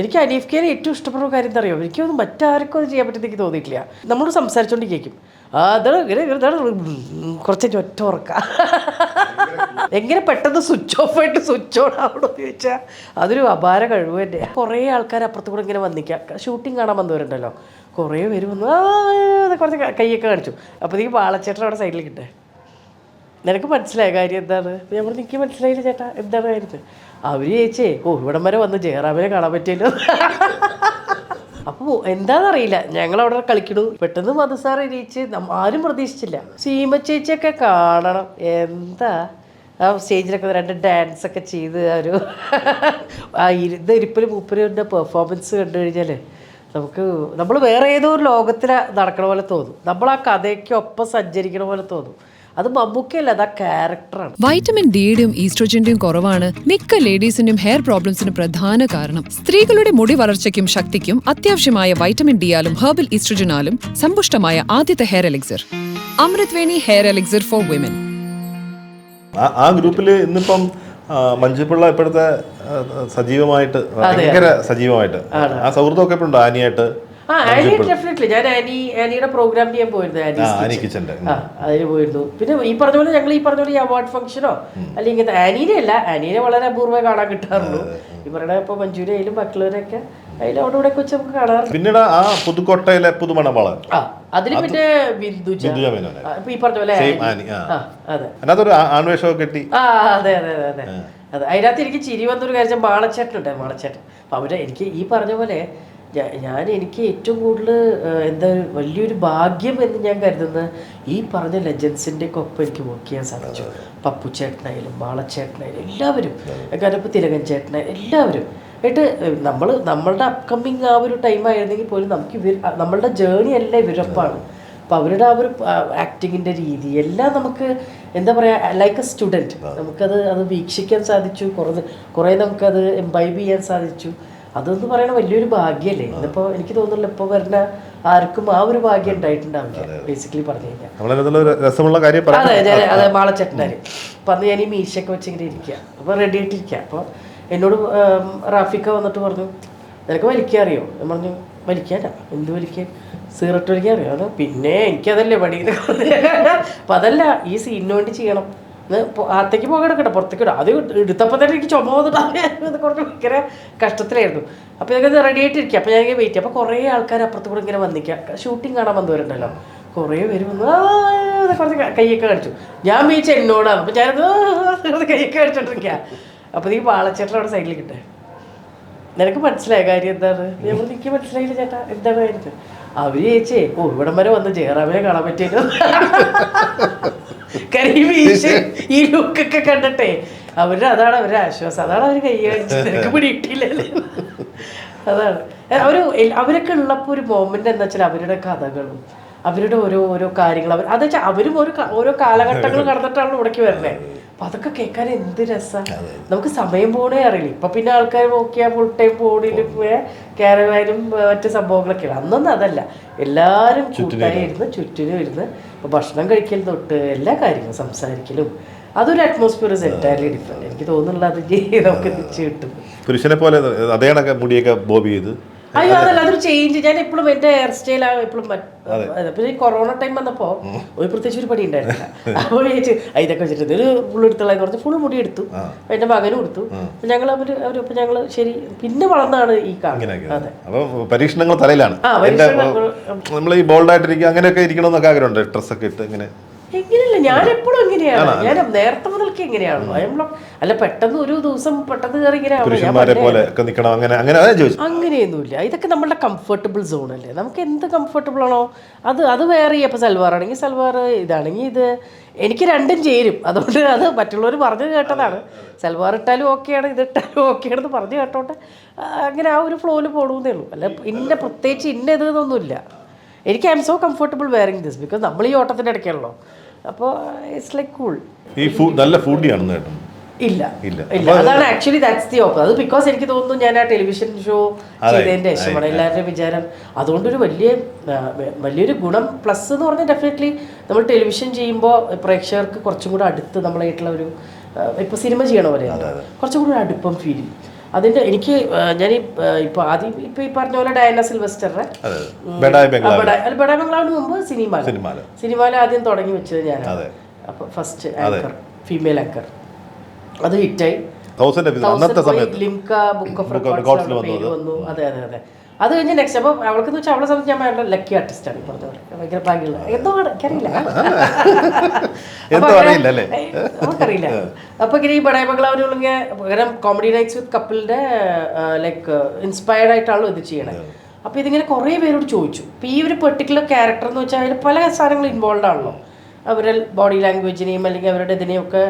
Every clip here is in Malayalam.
എനിക്ക് അനീഫ് കെനെ ഏറ്റവും ഇഷ്ടപ്പെടുന്ന കാര്യം എന്താ അറിയോ, എനിക്കൊന്നും മറ്റാർക്കും അത് ചെയ്യാൻ പറ്റുന്ന എനിക്ക് തോന്നിയിട്ടില്ല. നമ്മളോട് സംസാരിച്ചോണ്ടിരിക്കും, അതാണ് കുറച്ച് ഒറ്റ ഉറക്ക എങ്ങനെ പെട്ടെന്ന് സ്വിച്ച് ഓഫ് ആയിട്ട് സ്വിച്ച് ഓൺ ആവണമെന്ന് ചോദിച്ചാൽ അതൊരു അപാര കഴിവ് തന്നെ. കുറേ ആൾക്കാർ അപ്പുറത്ത് കൂടെ ഇങ്ങനെ വന്നിക്കാം, ഷൂട്ടിങ് കാണാൻ വന്നവരുണ്ടല്ലോ, കുറേ പേര് വന്നു കുറച്ച് കൈയൊക്കെ കാണിച്ചു. അപ്പോൾ നീ വാളച്ചേട്ടൻ അവിടെ സൈഡിൽ കിട്ടേ, നിനക്ക് മനസ്സിലായ കാര്യം എന്താണ്? ഞാൻ പറഞ്ഞു എനിക്ക് മനസ്സിലായില്ല ചേട്ടാ, എന്താണ് കാര്യം? അവർ ചോദിച്ചേ, ഇവിടം വരെ വന്ന് ജയറാമിനെ കാണാൻ പറ്റിയല്ലോ. അപ്പോൾ എന്താണെന്നറിയില്ല, ഞങ്ങളവിടെ കളിക്കണു, പെട്ടെന്ന് മധുസാർ എണീച്ച് ആരും പ്രതീക്ഷിച്ചില്ല. സീമ ചേച്ചിയൊക്കെ കാണണം, എന്താ ആ സ്റ്റേജിലൊക്കെ 2 ഡാൻസൊക്കെ ചെയ്ത് ഒരു ഇരിപ്പിൽ മൂപ്പരുടെ പെർഫോമൻസ് കണ്ടു കഴിഞ്ഞാൽ നമ്മൾ വേറെ ഏതോ ഒരു ലോകത്തിൽ നടക്കണ പോലെ തോന്നും, നമ്മൾ ആ കഥയ്ക്കൊപ്പം സഞ്ചരിക്കണ പോലെ തോന്നും. അത് മമ്മൂക്കയല്ല, അത് ആ ക്യാരക്ടറാണ്. വൈറ്റമിൻ ഡിയുടെയും ഈസ്ട്രോജന്റെയും കുറവാണ് മിക്ക ലേഡീസിന്റെയും ഹെയർ പ്രോബ്ലംസിന് പ്രധാന കാരണം. സ്ത്രീകളുടെ മുടി വളർച്ചയ്ക്കും ശക്തിക്കും അത്യാവശ്യമായ വൈറ്റമിൻ ഡിയാലും ഹെർബൽ ഈസ്ട്രോജനാലും സമ്പുഷ്ടമായ ആദ്യത്തെ hair elixir Amrit Veni hair elixir for women. ആ ഗ്രൂപ്പിൽ ഇന്നിപ്പം മഞ്ജുപിള്ള ഇപ്പോഴത്തെ സജീവമായിട്ട് ഭയങ്കര സജീവമായിട്ട് ആ സൗഹൃദമൊക്കെ ഇപ്പോഴുണ്ടോ ആനിയായിട്ട്? ഡെഫിനറ്റ്ലി ഞാൻ ആനിയുടെ പ്രോഗ്രാം ചെയ്യാൻ പോയിരുന്നു, അതിന് പോയിരുന്നു. പിന്നെ ഈ പറഞ്ഞ പോലെ ഞങ്ങൾ ഈ പറഞ്ഞ പോലെ ഈ അവാർഡ് ഫംഗ്ഷനോ അല്ലെങ്കിൽ ആനീനെ അല്ല, ആനീനെ വളരെ അപൂർവമായി കാണാൻ കിട്ടാറുള്ളൂ. ഇവരുടെ ഇപ്പൊ മഞ്ജുരി ആയാലും മറ്റുള്ളവരൊക്കെ അതിൽ അവിടെ ഇവിടെ വെച്ച് നമുക്ക് കാണാറുണ്ട്. പിന്നീട് ആ പുതുക്കോട്ടയിലെ പുതുമണവാളൻ അതിൽ പിന്നെ ഈ പറഞ്ഞ പോലെ അതെ ആൺവേഷമൊക്കെ കെട്ടി അതെ അതെ അതെ അതെ അതെ. അതിനകത്ത് എനിക്ക് ചിരി വന്നൊരു കാര്യം, മാളച്ചേട്ടനുണ്ട്, മാളച്ചേട്ടൻ. അപ്പം അവര് എനിക്ക് ഈ പറഞ്ഞ പോലെ എനിക്ക് ഏറ്റവും കൂടുതൽ എന്താ വലിയൊരു ഭാഗ്യം എന്ന് ഞാൻ കരുതുന്നത് ഈ പറഞ്ഞ ലെജൻസിൻ്റെ ഒക്കെ ഒപ്പം എനിക്ക് വർക്ക് ചെയ്യാൻ സാധിച്ചു. പപ്പു ചേട്ടനായാലും മാളച്ചേട്ടനായാലും എല്ലാവരും, കാരണം ഇപ്പോൾ തിലകൻ ചേട്ടനായാലും എല്ലാവരും ആയിട്ട് നമ്മളുടെ അപ്കമ്മിങ് ആ ഒരു ടൈം ആയിരുന്നെങ്കിൽ പോലും നമുക്ക് നമ്മളുടെ ജേണി എല്ലാം ഇവരൊപ്പമാണ്. അപ്പോൾ അവരുടെ ആ ഒരു ആക്ടിങ്ങിൻ്റെ രീതി എല്ലാം നമുക്ക് എന്താ പറയുക, ലൈക്ക് എ സ്റ്റുഡൻറ്റ് നമുക്കത് വീക്ഷിക്കാൻ സാധിച്ചു, കുറേ നമുക്കത് എംബൈബ് ചെയ്യാൻ സാധിച്ചു. അതെന്ന് പറയുന്നത് വലിയൊരു ഭാഗ്യമല്ലേ. ഇതിപ്പോൾ എനിക്ക് തോന്നുന്നില്ല ഇപ്പോൾ വരുന്ന ആർക്കും ആ ഒരു ഭാഗ്യം ഉണ്ടായിട്ടുണ്ടാവില്ല, ബേസിക്കലി പറഞ്ഞു കഴിഞ്ഞാൽ. അതെ മാളച്ചേട്ടനാര് അപ്പം അന്ന് ഞാൻ ഈ മീശയൊക്കെ വെച്ചിങ്ങനെ ഇരിക്കുക, അപ്പോൾ റെഡി ആയിട്ടിരിക്കുക. അപ്പോൾ എന്നോട് റാഫിക്ക വന്നിട്ട് പറഞ്ഞു, നിനക്ക് വലിക്കാൻ അറിയോ? ഞാൻ പറഞ്ഞു വലിക്കാനാ, എന്ത് വലിക്കാൻ? സിഗരറ്റ് വലിക്കാൻ അറിയോ? അത് പിന്നെ എനിക്കതല്ലേ പണി. അപ്പം അതല്ല, ഈ സീനിന് വേണ്ടി ചെയ്യണം, അകത്തേക്ക് പോകാൻ എടുക്കട്ടെ, പുറത്തേക്ക് ഇടാം. അത് എടുത്തപ്പോൾ തന്നെ എനിക്ക് ചുമ വന്നിട്ട് കുറച്ച് ഭയങ്കര കഷ്ടത്തിലായിരുന്നു. അപ്പോൾ ഇതൊക്കെ റെഡി ആയിട്ടിരിക്കുക. അപ്പോൾ ഞാൻ വെയിറ്റ് ചെയ്യാം. അപ്പോൾ കുറേ ആൾക്കാർ അപ്പുറത്ത് കൂടെ ഇങ്ങനെ വന്നിക്കുക, ഷൂട്ടിങ് കാണാൻ വന്നവരുണ്ടല്ലോ, കുറേ പേര് വന്നു കുറച്ച് കൈയൊക്കെ കാണിച്ചു. ഞാൻ വീഴ്ച എന്നോടാണ്, അപ്പോൾ ഞാനത് കൈയൊക്കെ കാണിച്ചോണ്ടിരിക്കുക. അപ്പോൾ നീ വാളച്ചേട്ടൻ അവിടെ സൈഡിൽ കിട്ടേ, നിനക്ക് മനസ്സിലായ കാര്യം എന്താണ്? ഞാൻ എനിക്ക് മനസ്സിലായില്ല ചേട്ടാ, എന്താണ് കാര്യം? അവർ ചോദിച്ചേ, ഇവിടം വരെ വന്ന് ജയറാമിനെ കാണാൻ പറ്റിയല്ലോ. ഈ ലുക്കൊക്കെ കണ്ടിട്ടെ അതാണ് അവരുടെ ആശ്വാസം, അതാണ് അവർ കൈ കാണിച്ചത്. നിനക്ക് പിടിയിട്ടില്ലല്ലേ? അതാണ് അവരൊക്കെ ഉള്ളപ്പോൾ ഒരു മൊമെന്റ് എന്താ വെച്ചാൽ അവരുടെ കഥകളും അവരുടെ ഓരോ കാര്യങ്ങൾ അതെന്ന് വെച്ചാൽ അവരും ഓരോ കാലഘട്ടങ്ങൾ കടന്നിട്ടാണ് ഇവിടേക്ക് വരണേ. അപ്പം അതൊക്കെ കേൾക്കാൻ എന്ത് രസമാണ്. നമുക്ക് സമയം പോണേ അറിയില്ല. ഇപ്പം പിന്നെ ആൾക്കാർ നോക്കിയാൽ ഫുൾ ടൈം ഫോണിലും ക്യാരവാനും മറ്റ് സംഭവങ്ങളൊക്കെയാണ്. അന്നൊന്നും അതല്ല, എല്ലാവരും കൂട്ടായി ഇരുന്ന് ചുറ്റിനും ഇരുന്ന് ഭക്ഷണം കഴിക്കൽ തൊട്ട് എല്ലാ കാര്യങ്ങളും സംസാരിക്കലും അതൊരു അറ്റ്മോസ്ഫിയർ എൻറ്റയർലി ഡിഫറെൻറ്റ്. എനിക്ക് തോന്നുന്നില്ല അത് നമുക്ക് തിരിച്ചു കിട്ടും. പുരുഷനെ പോലെ അതേ കണക്ക് മുടിയൊക്കെ ബോബ് ചെയ്ത് അയ്യോ അതല്ല, അതൊരു ചേഞ്ച്. ഞാൻ എപ്പോഴും എൻ്റെ ഹെയർ സ്റ്റൈലാണ് എപ്പോഴും. പിന്നെ ഈ കൊറോണ ടൈം വന്നപ്പോൾ ഒരു പ്രത്യേകിച്ച് ഒരു പണി ഉണ്ടായിരുന്നില്ല. അപ്പോൾ ചോദിച്ചു ഇതൊക്കെ വെച്ചിട്ട് ഒരു ഫുൾ എടുത്തുള്ളതെന്ന് പറഞ്ഞ് ഫുൾ മുടി എടുത്തു, എൻ്റെ മകനും എടുത്തു. ഞങ്ങൾ അവരിപ്പോൾ ഞങ്ങൾ ശരി പിന്നെ വളർന്നാണ് ഈ കാണുന്നത്. അതെ, പരീക്ഷണങ്ങൾ തലയിലാണ്. നമ്മൾ ഈ ബോൾഡ് ആയിട്ടിരിക്കുക അങ്ങനെയൊക്കെ ഇരിക്കണമെന്നൊക്കെ ആഗ്രഹമുണ്ട്, ഡ്രസ്സൊക്കെ ഇട്ട് ഇങ്ങനെ. എങ്ങനെയല്ല, ഞാൻ എപ്പോഴും എങ്ങനെയാണ്, ഞാൻ നേരത്തെ മുതൽക്ക് എങ്ങനെയാണല്ലോ. അല്ല പെട്ടെന്ന് ഒരു ദിവസം പെട്ടെന്ന് കയറി ഇങ്ങനെ അങ്ങനെയൊന്നുമില്ല. ഇതൊക്കെ നമ്മളുടെ കംഫർട്ടബിൾ സോൺ അല്ലേ. നമുക്ക് എന്ത് കംഫർട്ടബിൾ ആണോ അത് വേറെ. അപ്പോൾ സൽവാർ ആണെങ്കിൽ സൽവാർ, ഇതാണെങ്കിൽ ഇത്, എനിക്ക് രണ്ടും ചേരും. അതുകൊണ്ട് അത് മറ്റുള്ളവർ പറഞ്ഞു കേട്ടതാണ്. സൽവാർ ഇട്ടാലും ഓക്കെയാണ്, ഇത് ഇട്ടാലും ഓക്കെയാണെന്ന് പറഞ്ഞു കേട്ടോട്ടെ അങ്ങനെ ആ ഒരു ഫ്ലോയിൽ പോടുന്നേ ഉള്ളൂ. അല്ല പ്രത്യേകിച്ച് ഇതൊന്നുമില്ല. എനിക്ക് I M so comfortable wearing this because നമ്മൾ ഈ ഓട്ടത്തിൻ്റെ ഇടയ്ക്കാണല്ലോ. അപ്പോൾ ഇറ്റ്സ് ലൈക്ക് കൂൾ. നല്ല ഫുഡിയാണെന്ന് കേട്ടോ. ഇല്ല, അതാണ് ആക്ച്വലി ദാറ്റ്സ് ദി ഓപ്പോ. അത് ബിക്കോസ് എനിക്ക് തോന്നുന്നു ഞാൻ ആ ടെലിവിഷൻ ഷോ ചെയ്തതിൻ്റെ ശേഷമാണ് എല്ലാവരുടെയും വിചാരം. അതുകൊണ്ടൊരു വലിയൊരു ഗുണം പ്ലസ് എന്ന് പറഞ്ഞാൽ ഡെഫിനറ്റ്ലി നമ്മൾ ടെലിവിഷൻ ചെയ്യുമ്പോൾ പ്രേക്ഷകർക്ക് കുറച്ചും കൂടെ അടുത്ത് നമ്മളായിട്ടുള്ള ഒരു, ഇപ്പോൾ സിനിമ ചെയ്യണ പോലെ കുറച്ചും കൂടി അടുപ്പം ഫീൽ ചെയ്യും. അതിന്റെ എനിക്ക് ഞാൻ ഇപ്പൊ ആദ്യം ഇപ്പൊ ഈ പറഞ്ഞ പോലെ ഡയന സിൽവസ്റ്ററിന്റെ ബഡായ് ബംഗ്ലാവിന് മുമ്പ് സിനിമയിൽ ആദ്യം തുടങ്ങി വെച്ചത് ഞാനാണ്. അപ്പൊ ഫസ്റ്റ് ആങ്കർ, ഫീമെയിൽ ആങ്കർ, അത് ഹിറ്റായി. ലിംക ബുക്ക് ഓഫ് റെക്കോർഡ്സിൽ വന്നു. അതെ അതെ അതെ. അത് കഴിഞ്ഞ് നെക്സ്റ്റ് അപ്പം അവൾക്കെന്ന് വെച്ചാൽ അവളെ സംബന്ധിച്ച് ഞാൻ ഭയങ്കര ലക്കി ആർട്ടിസ്റ്റാണ് ഈ പറഞ്ഞ പോലെ, ഭയങ്കര ഭാഗ്യമുള്ള എന്തോ എനിക്കറിയില്ല നമുക്കറിയില്ല. അപ്പൊ ഇങ്ങനെ ഈ ബഡായ് ബംഗ്ലാവിനെ പകരം കോമഡി നൈറ്റ്സ് വിത്ത് കപ്പിളിന്റെ ലൈക്ക് ഇൻസ്പയർഡ് ആയിട്ടാണല്ലോ ഇത് ചെയ്യണേ. അപ്പൊ ഇതിങ്ങനെ കുറേ പേരോട് ചോദിച്ചു. ഇപ്പൊ ഈ ഒരു പെർട്ടിക്കുലർ ക്യാരക്ടർ എന്ന് വെച്ചാൽ അതിൽ പല സാധനങ്ങൾ ഇൻവോൾവ് ആണല്ലോ. അവരുടെ ബോഡി ലാംഗ്വേജിനെയും അല്ലെങ്കിൽ അവരുടെ ഇതിനെയൊക്കെ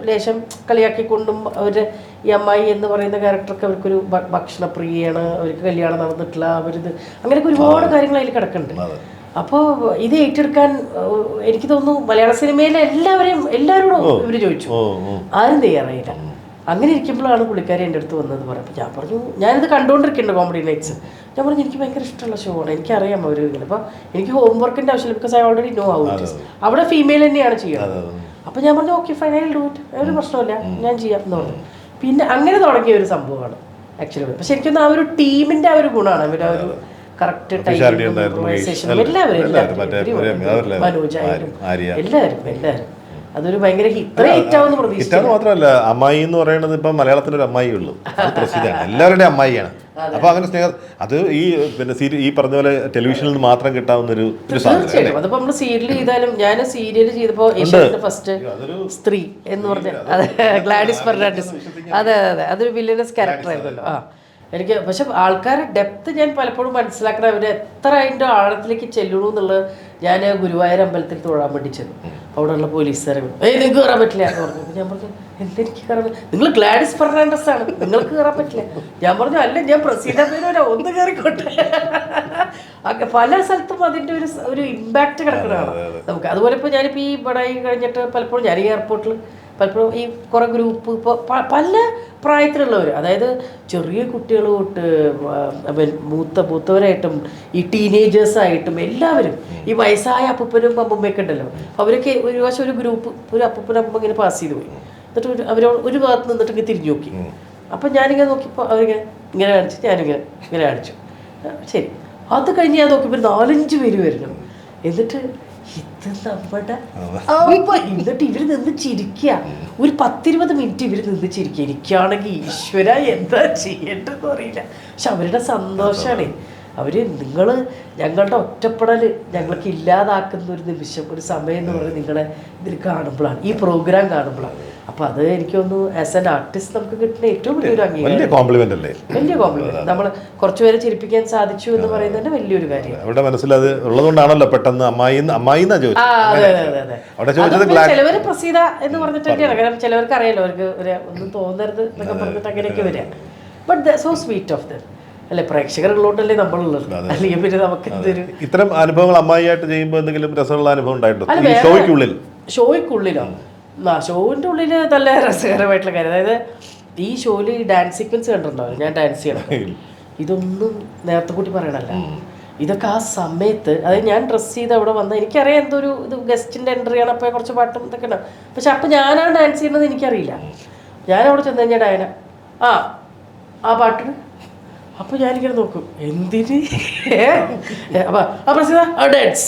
ലേശം കളിയാക്കിക്കൊണ്ടും അവരുടെ ഈ അമ്മായി എന്ന് പറയുന്ന ക്യാരക്ടർക്ക് അവർക്കൊരു ഭക്ഷണപ്രിയയാണ്, അവർക്ക് കല്യാണം നടന്നിട്ടില്ല, അവരിത് അങ്ങനെയൊക്കെ ഒരുപാട് കാര്യങ്ങൾ അതിൽ കിടക്കുന്നുണ്ട്. അപ്പോൾ ഇത് ഏറ്റെടുക്കാൻ എനിക്ക് തോന്നുന്നു മലയാള സിനിമയിലെ എല്ലാവരോടും ഇവർ ചോദിച്ചു, ആരും തയ്യാറായില്ല. അങ്ങനെ ഇരിക്കുമ്പോഴാണ് പുള്ളിക്കാരി എൻ്റെ അടുത്ത് വന്നത് പറയുമ്പോൾ ഞാൻ പറഞ്ഞു, ഞാനിത് കണ്ടുകൊണ്ടിരിക്കുന്നുണ്ട് കോമഡി നൈറ്റ്സ്. ഞാൻ പറഞ്ഞു എനിക്ക് ഭയങ്കര ഇഷ്ടമുള്ള ഷോ ആണ്, എനിക്കറിയാം അവർ ഇങ്ങനെ. അപ്പോൾ എനിക്ക് ഹോംവർക്കിൻ്റെ ആവശ്യമില്ല, because I already know how it is. അവിടെ ഫീമെയിൽ തന്നെയാണ് ചെയ്യുന്നത്. അപ്പോൾ ഞാൻ പറഞ്ഞു okay fine, I will do it, ഒരു പ്രശ്നമില്ല, ഞാൻ ചെയ്യാം എന്ന് പറഞ്ഞു. പിന്നെ അങ്ങനെ തുടങ്ങിയ ഒരു സംഭവമാണ് ആക്ച്വലി. പക്ഷെ എനിക്കൊന്ന് ആ ഒരു ടീമിൻ്റെ ആ ഒരു ഗുണമാണ്, അവരുടെ ഒരു കറക്റ്റ് ടൈം എല്ലാവരും മനോജായാലും എല്ലാവരും അതൊരു ഭയങ്കര ഹിറ്റാവുന്ന പ്രതീക്ഷ. മാത്രമല്ല അമ്മായി എന്ന് പറയുന്നത് ഇപ്പം മലയാളത്തിലൊരു അമ്മായി ഉള്ളൂ, പ്രസിദ്ധമാണ്, എല്ലാവരുടെയും അമ്മായിയാണ്. അപ്പൊ അങ്ങനെ സ്നേഹം അത് ഈ പിന്നെ ഈ പറഞ്ഞ പോലെ ടെലിവിഷനിൽ നിന്ന് മാത്രം കിട്ടാവുന്ന ഒരു തീർച്ചയായിട്ടും. അതിപ്പോ നമ്മള് സീരിയൽ ചെയ്താലും, ഞാൻ സീരിയൽ ചെയ്തപ്പോ ഏഷ്യാനെറ്റ് ഫസ്റ്റ് സ്ത്രീ എന്ന് പറഞ്ഞ അതെ ഗ്ലാഡിസ് ഫെർണാണ്ടസ്, അതെ അതെ അതെ, അതൊരു വില്ലനസ് ക്യാരക്ടർ ആയിരുന്നല്ലോ. എനിക്ക് പക്ഷെ ആൾക്കാരുടെ ഡെപ്ത് ഞാൻ പലപ്പോഴും മനസ്സിലാക്കണം, അവർ എത്ര അതിൻ്റെ ആഴത്തിലേക്ക് ചെല്ലണു എന്നുള്ളത്. ഞാൻ ഗുരുവായൂർ അമ്പലത്തിൽ തൊഴാൻ വേണ്ടി ചെന്നു. അവിടെയുള്ള പോലീസുകാരെ നിങ്ങൾക്ക് കയറാൻ പറ്റില്ല എന്ന് പറഞ്ഞു. ഞാൻ പറഞ്ഞു എന്തെനിക്ക് കയറാൻ പറ്റില്ല, നിങ്ങൾ ഗ്ലാഡിസ് ഫെർണാണ്ടസ് ആണ്, നിങ്ങൾക്ക് കയറാൻ പറ്റില്ല. ഞാൻ പറഞ്ഞു അല്ല ഞാൻ പ്രസീത പേരോ ഒന്ന് കയറിക്കോട്ടെ. പല സ്ഥലത്തും അതിൻ്റെ ഒരു ഇമ്പാക്റ്റ് കിടക്കുന്നതാണ് നമുക്ക്. അതുപോലെ ഇപ്പോൾ ഞാനിപ്പോൾ ഈ ബഡായി കഴിഞ്ഞിട്ട് പലപ്പോഴും ഞാൻ ഈ എയർപോർട്ടിൽ പലപ്പോഴും ഈ കുറേ ഗ്രൂപ്പ് ഇപ്പോൾ പല പ്രായത്തിലുള്ളവർ, അതായത് ചെറിയ കുട്ടികൾ തൊട്ട് മൂത്തവരായിട്ടും ഈ ടീനേജേഴ്സായിട്ടും എല്ലാവരും, ഈ വയസ്സായ അപ്പൂപ്പനും അമ്മൂമ്മയൊക്കെ ഉണ്ടല്ലോ, അവരൊക്കെ ഒരു പ്രാവശ്യം ഒരു ഗ്രൂപ്പ് ഒരു അപ്പൂപ്പനും അമ്മ ഇങ്ങനെ പാസ് ചെയ്ത് പോയി. എന്നിട്ട് അവരോട് ഒരു ഭാഗത്ത് നിന്നിട്ട് ഇങ്ങനെ തിരിഞ്ഞു നോക്കി. അപ്പം ഞാനിങ്ങനെ നോക്കിയപ്പോൾ അവരിങ്ങനെ ഇങ്ങനെ കാണിച്ചു, ഞാനിങ്ങനെ ഇങ്ങനെ കാണിച്ചു. ശരി, അത് കഴിഞ്ഞ് ഞാൻ നോക്കിയപ്പോൾ 4-5 പേര് വരുന്നു. എന്നിട്ട് ഇത് നമ്മുടെ എന്നിട്ട് ഇവർ നിന്ന് ചിരിക്കുക. ഒരു 10-20 മിനിറ്റ് ഇവർ നിന്ന് ചിരിക്കുക. എനിക്കാണെങ്കിൽ ഈശ്വര എന്താ ചെയ്യേണ്ടതെന്ന് അറിയില്ല. പക്ഷെ അവരുടെ സന്തോഷമാണ്. നിങ്ങൾ ഞങ്ങളുടെ ഒറ്റപ്പെടൽ ഞങ്ങൾക്ക് ഇല്ലാതാക്കുന്ന ഒരു നിമിഷം, ഒരു സമയം എന്ന് പറയുന്നത് നിങ്ങളെ ഇതിൽ കാണുമ്പോഴാണ്, ഈ പ്രോഗ്രാം കാണുമ്പോഴാണ്. അപ്പൊ അത് എനിക്കൊന്ന് ആസ് ആൻ ആർട്ടിസ്റ്റ് നമുക്ക് കിട്ടുന്ന ഏറ്റവും വലിയൊരു അംഗീകാരം, വലിയ കോംപ്ലിമെന്റ്. നമ്മൾ കുറച്ചുപേരെ ചിരിപ്പിക്കാൻ സാധിച്ചു എന്ന് പറയുന്നത് വലിയൊരു കാര്യം. അവരുടെ മനസ്സിൽ അത് ഉള്ളതുകൊണ്ടാണല്ലോ പെട്ടെന്ന് ചിലവര് പ്രസീത എന്ന് പറഞ്ഞിട്ട് തന്നെയാണ്. കാരണം ചിലവർക്ക് അറിയാലോ, അവർക്ക് ഒന്നും തോന്നരുത് എന്നൊക്കെ പറഞ്ഞിട്ട് അങ്ങനെയൊക്കെ വരാം. But so sweet of them അല്ലെ, പ്രേക്ഷകരുള്ളോണ്ടല്ലേ നമ്മളുള്ളത്. അല്ലെങ്കിൽ പിന്നെ നമുക്ക് എന്തൊരു ഇത്തരം അനുഭവങ്ങൾ അമ്മായിയായിട്ട് ചെയ്യുമ്പോൾ എന്തെങ്കിലും രസമുള്ള അനുഭവം ഉണ്ടായിട്ടുണ്ടോ ഷോയ്ക്കുള്ളിലോ? ഷോവിൻ്റെ ഉള്ളിൽ നല്ല രസകരമായിട്ടുള്ള കാര്യം, അതായത് ഈ ഷോയിൽ ഡാൻസ് സീക്വൻസ് കണ്ടിട്ടുണ്ടാവില്ല, ഞാൻ ഡാൻസ് ചെയ്യണം. ഇതൊന്നും നേരത്തെ കൂട്ടി പറയണല്ല, ഇതൊക്കെ ആ സമയത്ത്, അതായത് ഞാൻ ഡ്രസ്സ് ചെയ്ത് അവിടെ വന്നാൽ എനിക്കറിയാം എന്തൊരു ഇത് ഗസ്റ്റിൻ്റെ എൻട്രി ആണ്, അപ്പോൾ കുറച്ച് പാട്ടും ഇതൊക്കെ ഉണ്ടാവും. പക്ഷെ അപ്പം ഞാനാണ് ഡാൻസ് ചെയ്യുന്നത് എനിക്കറിയില്ല. ഞാൻ അവിടെ ചെന്ന് കഴിഞ്ഞാൽ ഡയന ആ പാട്ടിന്, അപ്പോൾ ഞാനിങ്ങനെ നോക്കും എന്തിന് പ്രസിദ്ധ ഡാൻസ്,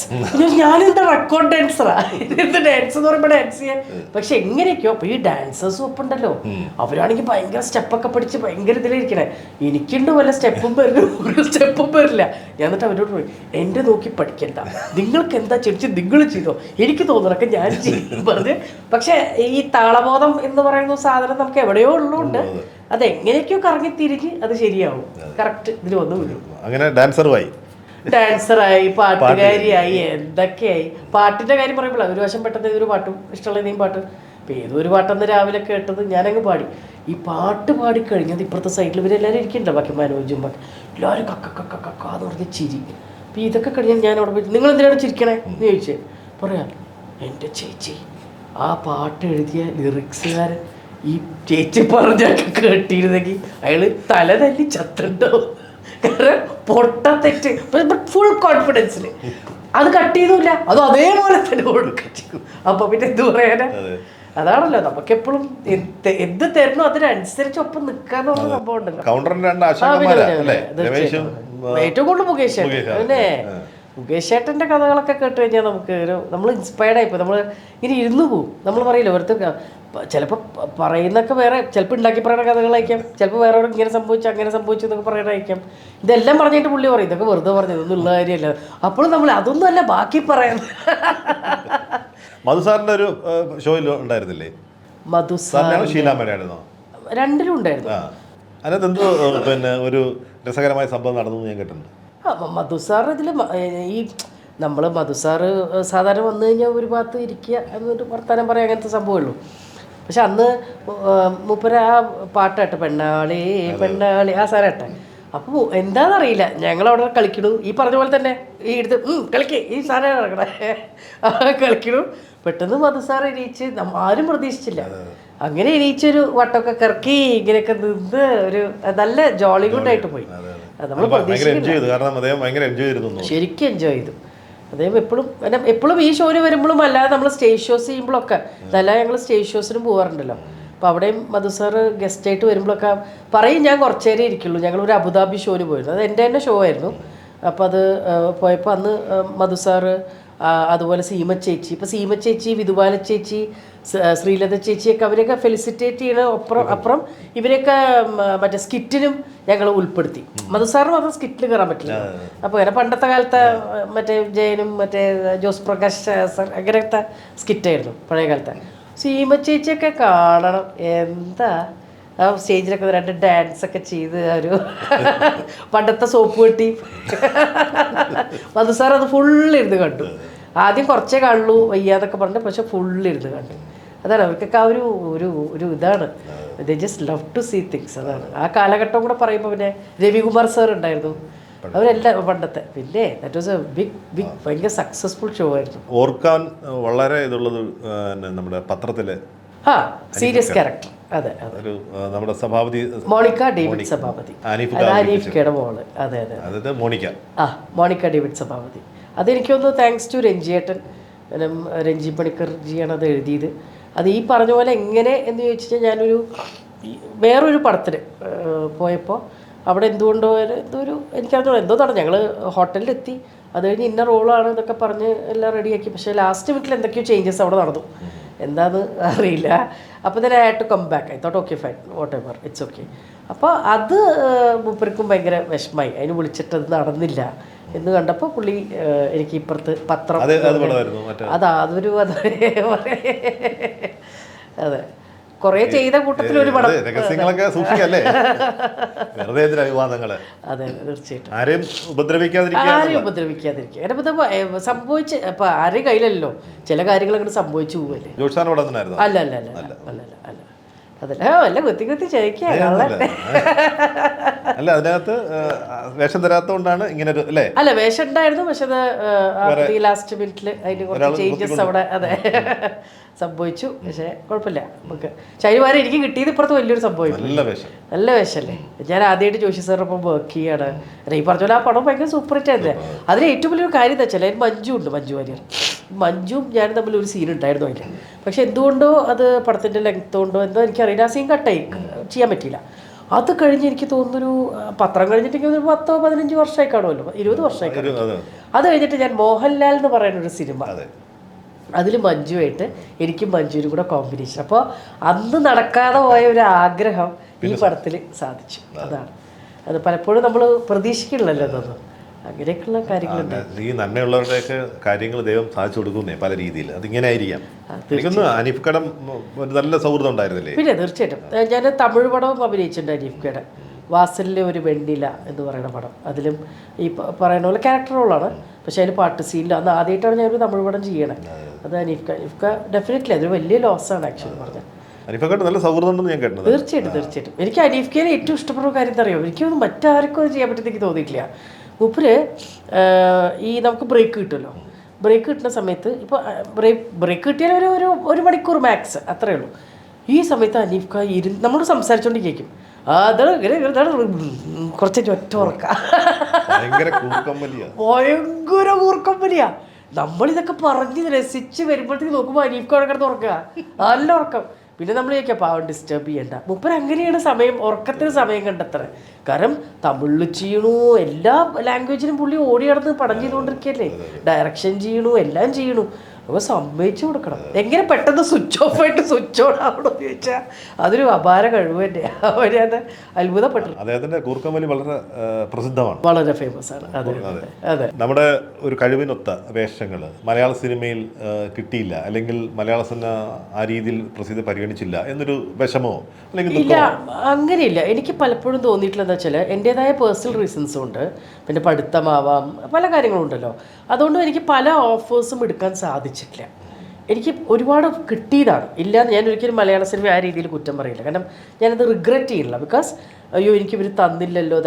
ഞാനെന്താ റെക്കോർഡ് ഡാൻസറാ, എന്ത് ഡാൻസ് എന്ന് പറയുമ്പോൾ ഡാൻസ് ചെയ്യാൻ. പക്ഷെ എങ്ങനെയൊക്കെയോ അപ്പോൾ ഈ ഡാൻസേഴ്സും ഒപ്പം ഉണ്ടല്ലോ, അവരാണെങ്കിൽ ഭയങ്കര സ്റ്റെപ്പൊക്കെ പഠിച്ച് ഭയങ്കര ഇതിലിരിക്കണേ. എനിക്കുണ്ട് വല്ല സ്റ്റെപ്പും വരില്ല, ഒരു സ്റ്റെപ്പും വരില്ല. ഞാൻ എന്നിട്ട് അവരോട് പോയി എൻ്റെ നോക്കി പഠിക്കണ്ട, നിങ്ങൾക്ക് എന്താ ചിരിച്ച് നിങ്ങൾ ചെയ്തോ, എനിക്ക് തോന്നണൊക്കെ ഞാൻ ചെയ്യും പറഞ്ഞ്. പക്ഷെ ഈ താളബോധം എന്ന് പറയുന്ന സാധനം നമുക്ക് എവിടെയോ ഉള്ളതുകൊണ്ട് അതെങ്ങനെയൊക്കെയോ കറങ്ങി തിരിഞ്ഞ് അത് ശരിയാവും, കറക്റ്റ് ഇതിൽ വന്നു വീഴും. അങ്ങനെ ഡാൻസറായി, പാട്ടുകാരിയായി, എന്തൊക്കെയായി. പാട്ടിന്റെ കാര്യം പറയുമ്പോഴാണ് ഒരു വശം പെട്ടെന്ന് ഏതൊരു പാട്ടും ഇഷ്ടമുള്ള ഏതെങ്കിലും പാട്ട്, ഇപ്പം ഏതൊരു പാട്ടെന്ന് രാവിലെ കേട്ടത് ഞാനങ്ങ് പാടി. ഈ പാട്ട് പാടിക്കഴിഞ്ഞത് ഇപ്പുറത്തെ സൈഡിൽ ഇവരെല്ലാവരും ഇരിക്കണ്ടോ, ബാക്കി മനോജും ബാക്കി എല്ലാവരും കക്കാന്ന് പറഞ്ഞ് ചിരി. അപ്പം ഇതൊക്കെ കഴിഞ്ഞാൽ ഞാൻ അവിടെ പോയിട്ട് നിങ്ങൾ എന്തിനാണ് ചിരിക്കണേ എന്ന് ചോദിച്ചേ. പറയാം എൻ്റെ ചേച്ചി ആ പാട്ട് എഴുതിയ ലിറിക്സുകാരൻ ഈ ചേച്ചി പറഞ്ഞൊക്കെ കേട്ടിരുന്നെങ്കിൽ അയാൾ തല തല്ലി ചത്തുണ്ടോ. കാരണം പൊട്ട തെറ്റ്, ഫുൾ കോൺഫിഡൻസിൽ അത് കട്ട് ചെയ്തില്ല, അതും അതേപോലെ തന്നെ കൊടുക്കും. അപ്പൊ പിന്നെ എന്ത് പറയാനാ. അതാണല്ലോ നമുക്ക് എപ്പോഴും എന്ത് തരണോ അതിനനുസരിച്ച് ഒപ്പം നിൽക്കാന്നുള്ള സംഭവം ഉണ്ടല്ലോ. കൗണ്ടറിന്റെ രണ്ട് ആശങ്കമാരാ അല്ലേ? രമേശും ഏറ്റവും കൂടുതൽ മുകേഷ് ചേട്ടൻ. പിന്നെ മുകേഷ് ചേട്ടൻ്റെ കഥകളൊക്കെ കേട്ട് കഴിഞ്ഞാൽ നമുക്ക് നമ്മൾ ഇൻസ്പയർഡ് ആയിപ്പോ നമ്മൾ ഇങ്ങനെ ഇരുന്ന് പോവും. നമ്മൾ പറയില്ല ഓരോരുത്തർ ചിലപ്പോൾ പറയുന്നൊക്കെ വേറെ, ചിലപ്പോൾ ഉണ്ടാക്കി പറയുന്ന കഥകളായിരിക്കാം, ചിലപ്പോൾ വേറെ ഇങ്ങനെ സംഭവിച്ചു അങ്ങനെ സംഭവിച്ചു എന്നൊക്കെ പറയണായിരിക്കാം. ഇതെല്ലാം പറഞ്ഞിട്ട് പുള്ളി പറയും ഇതൊക്കെ വെറുതെ പറഞ്ഞു, ഇതൊന്നും ഉള്ള കാര്യമല്ല. അപ്പോഴും നമ്മൾ അതൊന്നും അല്ല ബാക്കി പറയാം. മധുസാറിന്റെ ഒരു ഷോയിൽ ഉണ്ടായിരുന്നില്ലേ? മധുസാർ ഷീലാമേടായിരുന്നോ? രണ്ടിലും ഉണ്ടായിരുന്നു. അതിനകത്ത് എന്തോ പിന്നെ ഒരു രസകരമായ സംഭവം നടന്നു ഞാൻ കേട്ടിട്ടുണ്ട്. മധുസാർ ഇതിൽ ഈ നമ്മൾ മധുസാർ സാധാരണ വന്നു കഴിഞ്ഞാൽ ഒരു ഭാഗത്ത് ഇരിക്കുക എന്നൊരു വർത്തമാനം പറയാം, അങ്ങനത്തെ സംഭവമുള്ളൂ. പക്ഷെ അന്ന് മൂപ്പര ആ പാട്ടാട്ടെ പെണ്ണാളി പെണ്ണാളി ആ സാരട്ടെ. അപ്പോൾ എന്താണെന്നറിയില്ല, ഞങ്ങളവിടെ കളിക്കണു ഈ പറഞ്ഞ പോലെ തന്നെ ഈ എടുത്ത് കളിക്ക് ഈ സാധനം നടക്കണേ കളിക്കണു. പെട്ടെന്ന് മധുസാർ എണീച്ച് ആരും പ്രതീക്ഷിച്ചില്ല. അങ്ങനെ എണീച്ചൊരു വട്ടമൊക്കെ കറക്കി ഇങ്ങനെയൊക്കെ നിന്ന് ഒരു നല്ല ജോളി ഗുഡായിട്ട് പോയി. നമ്മൾ ശരിക്കും എൻജോയ് ചെയ്തു. അദ്ദേഹം എപ്പോഴും ഈ ഷോയിൽ വരുമ്പോഴും അല്ലാതെ നമ്മൾ സ്റ്റേജ് ഷോസ് ചെയ്യുമ്പോഴൊക്കെ അതല്ലാതെ ഞങ്ങൾ സ്റ്റേജ് ഷോസിനും പോകാറുണ്ടല്ലോ. അപ്പോൾ അവിടെയും മധുസാർ ഗസ്റ്റായിട്ട് വരുമ്പോഴൊക്കെ പറയും ഞാൻ കുറച്ച് നേരം ഇരിക്കുള്ളൂ. ഞങ്ങളൊരു അബുദാബി ഷോന് പോയിരുന്നു, അത് എൻ്റെ തന്നെ ഷോ ആയിരുന്നു. അപ്പോൾ അത് പോയപ്പോൾ അന്ന് മധുസാർ അതുപോലെ സീമ ചേച്ചി, ഇപ്പോൾ സീമ ചേച്ചി വിധുബാല ചേച്ചി ശ്രീലത ചേച്ചിയൊക്കെ അവരെയൊക്കെ ഫെലിസിറ്റേറ്റ് ചെയ്യണ അപ്പുറം ഇവരെയൊക്കെ മറ്റേ സ്കിറ്റിനും ഞങ്ങൾ ഉൾപ്പെടുത്തി. മധുസാറിന് മാത്രം സ്കിറ്റിൽ കയറാൻ പറ്റില്ല. അപ്പോൾ അങ്ങനെ പണ്ടത്തെ കാലത്തെ മറ്റേ ജയനും മറ്റേ ജോസ് പ്രകാശ് സർ അങ്ങനത്തെ സ്കിറ്റായിരുന്നു പഴയ കാലത്തെ. സീമ ചേച്ചിയൊക്കെ കാണണം, എന്താ ആ സ്റ്റേജിലൊക്കെ രണ്ട് ഡാൻസൊക്കെ ചെയ്ത് ഒരു പണ്ടത്തെ സോപ്പ് പെട്ടി. മധുസാർ അത് ഫുള്ളിരുന്ന് കണ്ടു. ആദ്യം കുറച്ചേ കാണുള്ളൂ വയ്യാതൊക്കെ പറഞ്ഞു, പക്ഷെ ഫുള്ളിരുന്ന് കണ്ടു. അതാണ് അവർക്കൊക്കെ ആ ഒരു ഇതാണ്, they just love to see things. അതാണ് ആ കാലഘട്ടം കൂടെ പറയുമ്പോൾ. പിന്നെ രവികുമാർ സാർ ഉണ്ടായിരുന്നു, അവരെല്ലാം പണ്ടത്തെ. പിന്നെ ദാറ്റ് വാസ് എ ബിഗ് ഭയങ്കര സക്സസ്ഫുൾ ഷോ ആയിരുന്നു. ഓർക്കാൻ വളരെ ഇതുള്ളത് നമ്മുടെ പത്രത്തിലെ സീരിയസ് ക്യാരക്ടർ. അതെ ഒരു നമ്മുടെ സഭാപതി മോണിക്ക ഡേവിഡ് സഭാപതി, അനീഫ്കയുടെ മോള്. അതെ അതെ മോണിക്ക ഡേവിഡ് സഭാപതി. അതെനിക്ക് തോന്നുന്നു താങ്ക്സ് ടു രഞ്ജിയേട്ടൻ, രഞ്ജി പണിക്കർ ജിയാണ് അത് എഴുതിയത്. അത് ഈ പറഞ്ഞ പോലെ എങ്ങനെ എന്ന് ചോദിച്ചു കഴിഞ്ഞാൽ ഞാനൊരു വേറൊരു പടത്തിന് പോയപ്പോൾ അവിടെ എന്തുകൊണ്ടോ എനിക്കറിഞ്ഞോ എന്തോ നടന്നു. ഞങ്ങൾ ഹോട്ടലിലെത്തി, അത് കഴിഞ്ഞ് ഇന്ന റോളാണ് എന്നൊക്കെ പറഞ്ഞ് എല്ലാം റെഡിയാക്കി. പക്ഷേ ലാസ്റ്റ് മിനിറ്റിൽ എന്തൊക്കെയോ ചേഞ്ചസ് അവിടെ നടന്നു, എന്താണെന്ന് അറിയില്ല. അപ്പോൾ തന്നെ I had to come back. I thought okay fine whatever it's okay. അപ്പോൾ അത് മൂപ്പർക്കും ഭയങ്കര വിഷമമായി, അതിന് വിളിച്ചിട്ടത് നടന്നില്ല എന്ന് കണ്ടപ്പോൾ പുള്ളി എനിക്ക് ഇപ്പുറത്ത് പത്രം അതൊരു അതെ കുറേ ചെയ്ത കൂട്ടത്തിൽ ഒരു പടം. അതെ തീർച്ചയായിട്ടും ആരെയും ഉപദ്രവിക്കാതിരിക്കുക. സംഭവിച്ച് ഇപ്പൊ ആരെയും കയ്യിലല്ലോ ചില കാര്യങ്ങൾ അങ്ങോട്ട് സംഭവിച്ചു പോവല്ലേ. അല്ല അല്ല അല്ല അല്ല അല്ല അല്ല അതല്ല വല്ല കുത്തി ചോദിക്കുക. അല്ല അതിനകത്ത് വേഷം തരാത്തോണ്ടാണ് ഇങ്ങനെ ഒരു അല്ലേ? അല്ല വേഷം ഉണ്ടായിരുന്നു, പക്ഷെ അത് ലാസ്റ്റ് മിനിറ്റിൽ അതിന് കുറച്ച് ചേഞ്ചസ് അവിടെ അതെ സംഭവിച്ചു. പക്ഷെ കുഴപ്പമില്ല നമുക്ക്. ശൈലിമാരെ എനിക്ക് കിട്ടിയത് ഇപ്പുറത്ത് വലിയൊരു സംഭവം. നല്ല വേഷമല്ലേ. ഞാൻ ആദ്യമായിട്ട് ജോഷി സാറിനൊപ്പം വർക്ക് ചെയ്യാണ്. ഈ പറഞ്ഞ പോലെ ആ പടം ഭയങ്കര സൂപ്പർ ഹിറ്റ് ആയിരുന്നു. അതിന് ഏറ്റവും വലിയൊരു കാര്യം എന്താ വെച്ചാൽ അതിന് മഞ്ജു ഉണ്ട്, മഞ്ജു വാര്യർ. മഞ്ജുവും ഞാനും തമ്മിൽ ഒരു സീൻ ഉണ്ടായിരുന്നു അതിൽ. പക്ഷെ എന്തുകൊണ്ടോ അത് പടത്തിൻ്റെ ലെങ്ത് കൊണ്ടോ എന്തോ എനിക്കറിയില്ല, ആ സീൻ കട്ടായി ചെയ്യാൻ പറ്റിയില്ല. അത് കഴിഞ്ഞ് എനിക്ക് തോന്നുന്നൊരു പത്രം കഴിഞ്ഞിട്ടെങ്കിൽ ഒരു 10-15 വർഷമായി കാണുമല്ലോ, 20 വർഷമായി കാണും. അത് കഴിഞ്ഞിട്ട് ഞാൻ മോഹൻലാൽ എന്ന് പറയുന്നൊരു സിനിമ, അതിൽ മഞ്ജുവായിട്ട് എനിക്കും മഞ്ജുവിനും കൂടെ കോമ്പിനേഷൻ. അപ്പോൾ അന്ന് നടക്കാതെ പോയ ഒരു ആഗ്രഹം ഈ പടത്തിൽ സാധിച്ചു. അതാണ് അത് പലപ്പോഴും നമ്മൾ പ്രതീക്ഷിക്കില്ലല്ലോ അതൊന്നും. അങ്ങനെയൊക്കെയുള്ള കാര്യങ്ങളുണ്ട്. ഈ നന്മയുള്ളവരുടെയൊക്കെ കാര്യങ്ങൾ ദൈവം സാധിച്ചു കൊടുക്കുന്നേ പല രീതിയിൽ. അതിങ്ങനെ ആയിരിക്കാം. അനീഫ് കടം ഒരു നല്ല സൗഹൃദം ഉണ്ടായിരുന്നില്ലേ? പിന്നെ തീർച്ചയായിട്ടും ഞാൻ തമിഴ് പടവും അഭിനയിച്ചിട്ടുണ്ട്. അനീഫ് കടം വാസലിലെ ഒരു വെണ്ണില എന്ന് പറയുന്ന പടം, അതിലും ഈ പറയുന്ന പോലെ ക്യാരക്ടർ റോളാണ്. പക്ഷേ അതിൽ പാട്ട് സീനിൽ അന്ന് ആദ്യമായിട്ടാണ് ഞാനൊരു തമിഴ് പടം ചെയ്യണേ. അത് അനീഫ് ഡെഫിനറ്റ്ലി അതൊരു വലിയ ലോസാണ് ആക്ച്വലി പറഞ്ഞാൽ. നല്ല സൗഹൃദം ഉണ്ടെന്ന് ഞാൻ കേട്ടത്. തീർച്ചയായിട്ടും എനിക്ക് അനീഫ് ഖാനെ ഏറ്റവും ഇഷ്ടപ്പെടുന്ന കാര്യം എന്താ അറിയോ, എനിക്കൊന്നും മറ്റാർക്കും അത് ചെയ്യാൻ പറ്റുന്ന എനിക്ക് തോന്നിയിട്ടില്ല. മൂപ്പര് ഈ നമുക്ക് ബ്രേക്ക് കിട്ടുമല്ലോ, ബ്രേക്ക് കിട്ടുന്ന സമയത്ത് ഇപ്പോൾ ബ്രേക്ക് കിട്ടിയാൽ ഒരു മണിക്കൂർ മാക്സ് അത്രയേ ഉള്ളൂ. ഈ സമയത്ത് അനീഫ് ഖാൻ നമ്മൾ സംസാരിച്ചുകൊണ്ട് കേൾക്കും, കുറച്ച് ഒറ്റ ഉറക്ക, ഭയങ്കര കൂർക്കമ്പലിയാ. നമ്മളിതൊക്കെ പറഞ്ഞ് രസിച്ച് വരുമ്പോഴത്തേക്ക് നോക്കുമ്പോൾ അനീഫ് കിടന്ന് ഉറക്കുക, നല്ല ഉറക്കം. പിന്നെ നമ്മൾ ചോദിക്കാം പാവം ഡിസ്റ്റർബ് ചെയ്യണ്ട. മൂപ്പർ അങ്ങനെയാണ് സമയം, ഉറക്കത്തിന് സമയം കണ്ടെത്തണേ. കാരണം തമിഴിൽ ചെയ്യണു, എല്ലാ ലാംഗ്വേജിലും പുള്ളി ഓടി നടന്ന് പടം ചെയ്തുകൊണ്ടിരിക്കുകയല്ലേ, ഡയറക്ഷൻ ചെയ്യണു, എല്ലാം ചെയ്യണു. അപ്പോൾ സമ്മതിച്ചു കൊടുക്കണം. എങ്ങനെ പെട്ടെന്ന് സ്വിച്ച് ഓഫ് ആയിട്ട് സ്വിച്ച് ഓൺ ആവണമെന്ന് ചോദിച്ചാൽ അതൊരു അപാര കഴിവ് തന്നെയാണ്. അവരത് അത്ഭുതപ്പെട്ടു. അദ്ദേഹത്തിന്റെ കൂർക്കമ്പലി വളരെ പ്രസിദ്ധമാണ്, വളരെ ഫേമസ് ആണ്. അതെ അതെ. നമ്മുടെ ഒരു കഴിവിനൊത്ത വേഷങ്ങൾ മലയാള സിനിമയിൽ കിട്ടിയില്ല, അല്ലെങ്കിൽ മലയാള സിനിമ ആ രീതിയിൽ പ്രസിദ്ധി പരിഗണിച്ചില്ല എന്നൊരു വിഷമോ അല്ലെങ്കിൽ ഇല്ല, അങ്ങനെയില്ല. എനിക്ക് പലപ്പോഴും തോന്നിയിട്ടുള്ളത് എന്താ വെച്ചാൽ എൻ്റേതായ പേഴ്സണൽ റീസൺസും ഉണ്ട്, പിന്നെ പഠിത്തമാവാം, പല കാര്യങ്ങളും ഉണ്ടല്ലോ. അതുകൊണ്ടും എനിക്ക് പല ഓഫേഴ്സും എടുക്കാൻ സാധിച്ചിട്ടില്ല. എനിക്ക് ഒരുപാട് കിട്ടിയതാണ്, ഇല്ലാന്ന് ഞാൻ ഒരിക്കലും മലയാള സിനിമ ആ രീതിയിൽ കുറ്റം പറയില്ല. കാരണം ഞാനത് റിഗ്രറ്റ് ചെയ്യില്ല. ബിക്കോസ് അയ്യോ എനിക്കിവർ തന്നില്ലല്ലോ.